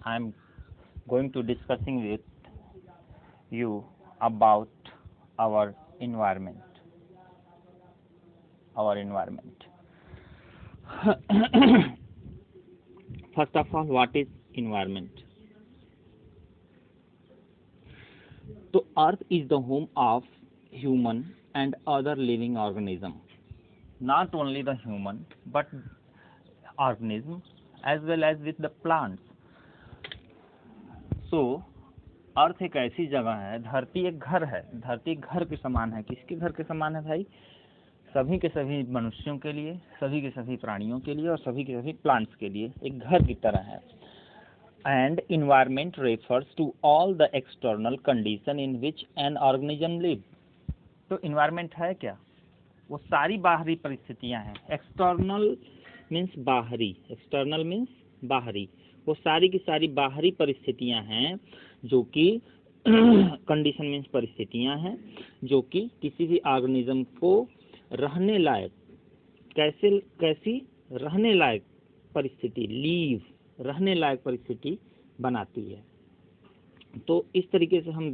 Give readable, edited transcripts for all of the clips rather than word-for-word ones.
I am going to discussing with you about our environment. First of all, what is environment? So Earth is the home of human and other living organism. Not only the human but organism as well as with the plants. So अर्थ एक ऐसी जगह है, धरती एक घर है, धरती एक घर के समान है। किसके घर के समान है भाई? सभी के सभी मनुष्यों के लिए, सभी के सभी प्राणियों के लिए और सभी के सभी प्लांट्स के लिए एक घर की तरह है। And environment refers to all the external condition in which an organism live. तो इन्वायरमेंट है क्या? वो सारी बाहरी परिस्थितियां हैं। एक्सटर्नल मीन्स बाहरी, एक्सटर्नल मीन्स बाहरी, वो सारी की सारी बाहरी परिस्थितियां हैं जो कि कंडीशन मीन्स परिस्थितियां हैं जो कि किसी भी ऑर्गेनिज्म को रहने लायक, कैसी रहने लायक परिस्थिति, लीव, रहने लायक परिस्थिति बनाती है। तो इस तरीके से हम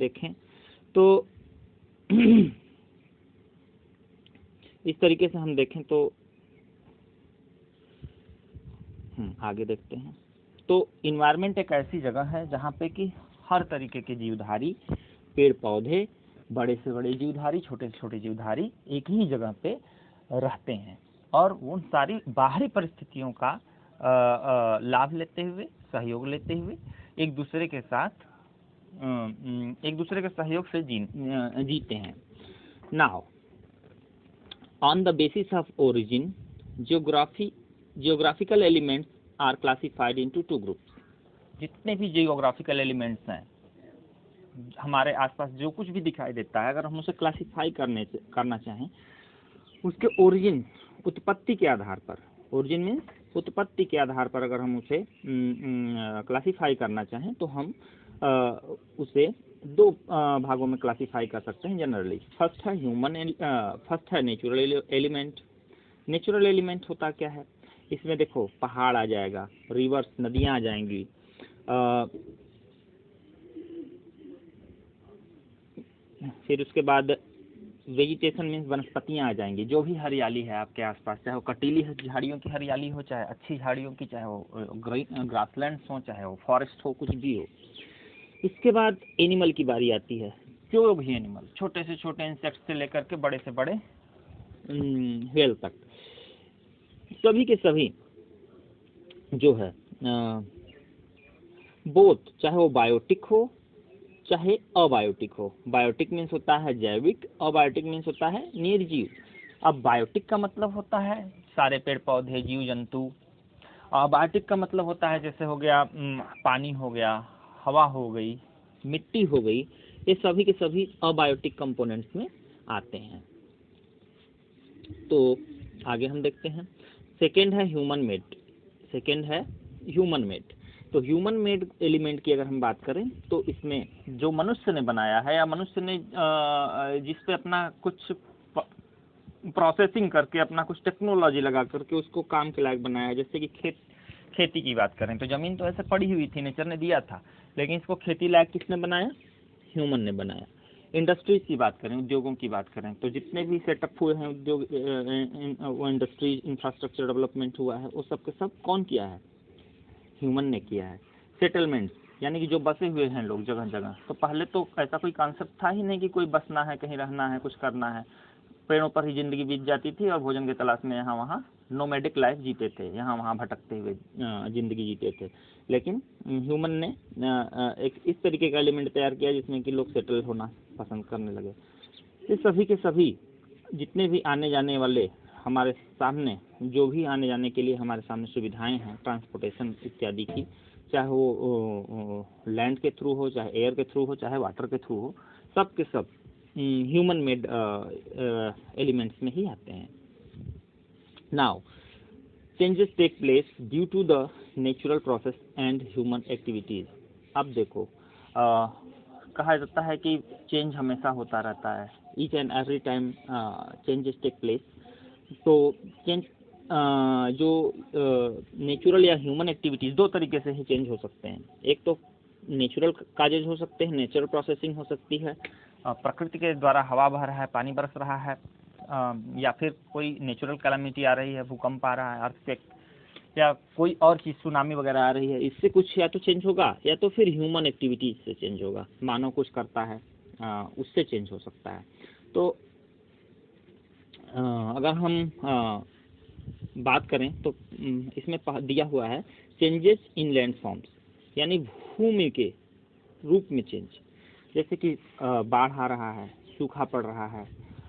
देखें तो आगे देखते हैं। तो इन्वायरमेंट एक ऐसी जगह है जहाँ पे कि हर तरीके के जीवधारी, पेड़ पौधे, बड़े से बड़े जीवधारी, छोटे से छोटे जीवधारी एक ही जगह पे रहते हैं और उन सारी बाहरी परिस्थितियों का लाभ लेते हुए, सहयोग लेते हुए एक दूसरे के सहयोग से जीते हैं। Now on the basis of origin, geographical elements are classified into two groups. जितने भी जियोग्राफिकल एलिमेंट्स हैं, हमारे आसपास जो कुछ भी दिखाई देता है, अगर हम उसे क्लासिफाई करना चाहें उसके ओरिजिन, उत्पत्ति के आधार पर, ओरिजिन मीन्स उत्पत्ति के आधार पर अगर हम उसे क्लासिफाई करना चाहें तो हम उसे दो भागों में क्लासिफाई कर सकते हैं जनरली। फर्स्ट है नेचुरल एलिमेंट। नेचुरल एलिमेंट होता क्या है? इसमें देखो पहाड़ आ जाएगा, रिवर्स, नदियां आ जाएंगी, फिर उसके बाद वेजिटेशन मीन्स वनस्पतियां आ जाएंगी, जो भी हरियाली है आपके आसपास, चाहे वो कटीली झाड़ियों की हरियाली हो, चाहे अच्छी झाड़ियों की, चाहे वो ग्रासलैंड्स हो, चाहे वो फॉरेस्ट हो, कुछ भी हो। इसके बाद एनिमल की बारी आती है। जो भी एनिमल, छोटे से छोटे इंसेक्ट से लेकर के बड़े से बड़े व्हेल तक, सभी के सभी जो है बोथ, चाहे वो बायोटिक हो चाहे अबायोटिक हो। बायोटिक मीन्स होता है जैविक, अबायोटिक मीन्स होता है निर्जीव। अब बायोटिक का मतलब होता है सारे पेड़ पौधे, जीव जंतु। अबायोटिक का मतलब होता है जैसे हो गया पानी हो गया, हवा हो गई, मिट्टी हो गई, ये सभी के सभी अबायोटिक कंपोनेंट्स में आते हैं। तो आगे हम देखते हैं। सेकेंड है ह्यूमन मेड। तो ह्यूमन मेड एलिमेंट की अगर हम बात करें तो इसमें जो मनुष्य ने बनाया है या मनुष्य ने जिस पे अपना कुछ प्रोसेसिंग करके, अपना कुछ टेक्नोलॉजी लगा करके उसको काम के लायक बनाया। जैसे कि खेती की बात करें तो जमीन तो ऐसे पड़ी हुई थी, नेचर ने दिया था, लेकिन इसको खेती लायक किसने बनाया? ह्यूमन ने बनाया। इंडस्ट्रीज की बात करें, उद्योगों की बात करें तो जितने भी सेटअप हुए हैं उद्योग, वो इंडस्ट्री इंफ्रास्ट्रक्चर डेवलपमेंट हुआ है, वो सब के सब कौन किया है? ह्यूमन ने किया है। सेटलमेंट्स यानी कि जो बसे हुए हैं लोग जगह जगह, तो पहले तो ऐसा कोई कॉन्सेप्ट था ही नहीं कि कोई बसना है, कहीं रहना है, कुछ करना है। पेड़ों पर ही जिंदगी बीत जाती थी और भोजन की तलाश में यहाँ वहाँ नोमैडिक लाइफ जीते थे, यहाँ वहाँ भटकते हुए जिंदगी जीते थे। लेकिन ह्यूमन ने एक इस तरीके का एलिमेंट तैयार किया जिसमें कि लोग सेटल होना पसंद करने लगे। ये सभी के सभी जितने भी आने जाने वाले हमारे सामने, जो भी आने जाने के लिए हमारे सामने सुविधाएं हैं ट्रांसपोर्टेशन इत्यादि की, चाहे वो लैंड के थ्रू हो, चाहे एयर के थ्रू हो, चाहे वाटर के थ्रू हो, सब के सब ह्यूमन मेड एलिमेंट्स में ही आते हैं। Now changes take place due to the natural process and human activities. अब देखो कहा जाता है कि चेंज हमेशा होता रहता है, each and every time changes take place. तो चेंज जो नेचुरल या ह्यूमन एक्टिविटीज़ दो तरीके से ही चेंज हो सकते हैं। एक तो नेचुरल काजेज हो सकते हैं, नेचुरल प्रोसेसिंग हो सकती है, प्रकृति के द्वारा हवा बह रहा है, पानी बरस रहा है, या फिर कोई नेचुरल कैलामिटी आ रही है, भूकंप आ रहा है, अर्थक्वेक, या कोई और चीज़ सुनामी वगैरह आ रही है, इससे कुछ या तो चेंज होगा, या तो फिर ह्यूमन एक्टिविटीज से चेंज होगा, मानव कुछ करता है उससे चेंज हो सकता है। तो अगर हम बात करें तो इसमें दिया हुआ है चेंजेस इन लैंड फॉर्म्स, यानी भूमि के रूप में चेंज, जैसे कि बाढ़ आ रहा है, सूखा पड़ रहा है,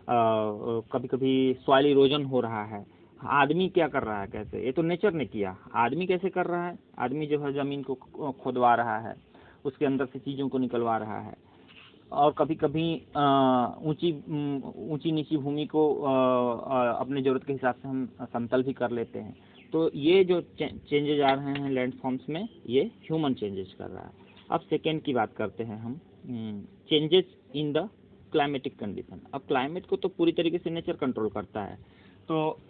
कभी कभी सॉइल इरोजन हो रहा है। आदमी क्या कर रहा है, कैसे, ये तो नेचर ने किया, आदमी कैसे कर रहा है, आदमी जो है ज़मीन को खोदवा रहा है, उसके अंदर से चीज़ों को निकलवा रहा है, और कभी कभी ऊंची नीची भूमि को अपने ज़रूरत के हिसाब से हम समतल भी कर लेते हैं। तो ये जो चेंजेज आ रहे हैं लैंड फॉर्म्स में, ये ह्यूमन चेंजेस कर रहा है। अब सेकेंड की बात करते हैं हम, changes in the climatic condition. अब क्लाइमेट को तो पूरी तरीके से नेचर कंट्रोल करता है, तो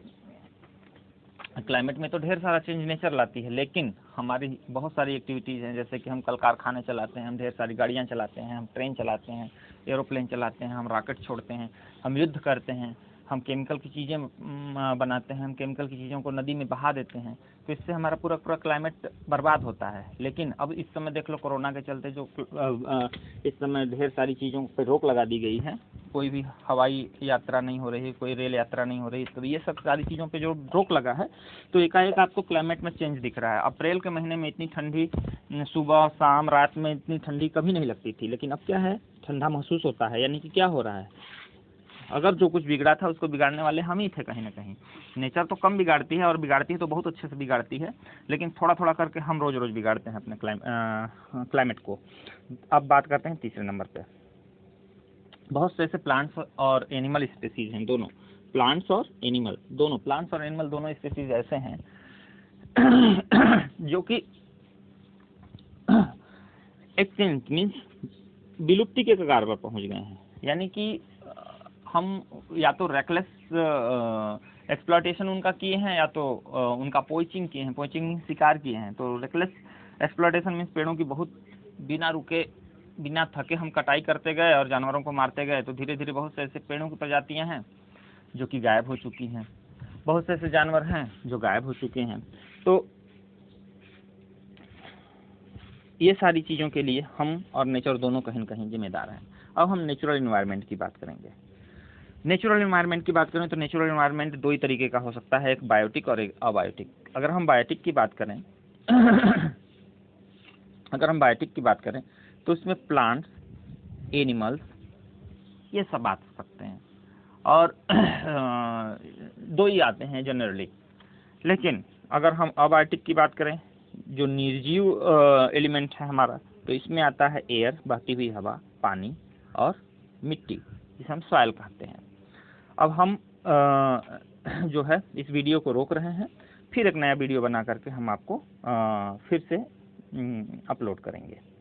क्लाइमेट में तो ढेर सारा चेंज नेचर लाती है, लेकिन हमारी बहुत सारी एक्टिविटीज़ हैं, जैसे कि हम कल कारखाने चलाते हैं, हम ढेर सारी गाड़ियाँ चलाते हैं, हम ट्रेन चलाते हैं, एरोप्लेन चलाते हैं, हम रॉकेट छोड़ते हैं, हम युद्ध करते हैं, हम केमिकल की चीज़ें बनाते हैं, हम केमिकल की चीज़ों को नदी में बहा देते हैं, तो इससे हमारा पूरा पूरा क्लाइमेट बर्बाद होता है। लेकिन अब इस समय देख लो, कोरोना के चलते जो इस समय ढेर सारी चीज़ों पर रोक लगा दी गई है, कोई भी हवाई यात्रा नहीं हो रही, कोई रेल यात्रा नहीं हो रही, तो ये सब सारी चीज़ों पे जो रोक लगा है, तो एकाएक आपको क्लाइमेट में चेंज दिख रहा है। अप्रैल के महीने में इतनी ठंडी, सुबह शाम रात में इतनी ठंडी कभी नहीं लगती थी, लेकिन अब क्या है, ठंडा महसूस होता है। यानी कि क्या हो रहा है, अगर जो कुछ बिगड़ा था उसको बिगाड़ने वाले हम ही थे कहीं ना कहीं। नेचर तो कम बिगाड़ती है, और बिगाड़ती है तो बहुत अच्छे से बिगाड़ती है, लेकिन थोड़ा थोड़ा करके हम रोज़ रोज़ बिगाड़ते हैं अपने क्लाइमेट को। अब बात करते हैं तीसरे नंबर पे। बहुत से ऐसे प्लांट्स और एनिमल स्पीसीज हैं, दोनों प्लांट्स और एनिमल दोनों स्पीसीज ऐसे हैं जो कि एक्सटिंक्ट मीन्स विलुप्ति के कगार पर पहुंच गए हैं। यानी कि हम या तो रेकलेस एक्सप्लॉयटेशन उनका किए हैं, या तो उनका पोचिंग किए हैं, पोचिंग शिकार किए हैं। तो रेकलेस एक्सप्लॉयटेशन मीन्स पेड़ों की बहुत बिना रुके बिना थके हम कटाई करते गए और जानवरों को मारते गए, तो धीरे धीरे बहुत से ऐसे पेड़ों की प्रजातियां हैं जो कि गायब हो चुकी हैं, बहुत से ऐसे जानवर हैं जो गायब हो चुके हैं। तो ये सारी चीज़ों के लिए हम और नेचर दोनों कहीं न कहीं जिम्मेदार हैं। अब हम नेचुरल इन्वायरमेंट की बात करेंगे। नेचुरल इन्वायरमेंट की बात करें तो नेचुरल इन्वायरमेंट दो ही तरीके का हो सकता है, एक बायोटिक और एक अबायोटिक। अगर हम बायोटिक की बात करें तो इसमें प्लांट्स, एनिमल्स, ये सब आ सकते हैं, और दो ही आते हैं जनरली। लेकिन अगर हम अबायोटिक की बात करें, जो निर्जीव एलिमेंट है हमारा, तो इसमें आता है एयर, बहती हुई हवा, पानी और मिट्टी, जिसे हम सॉइल कहते हैं। अब हम जो है इस वीडियो को रोक रहे हैं, फिर एक नया वीडियो बना करके हम आपको फिर से अपलोड करेंगे।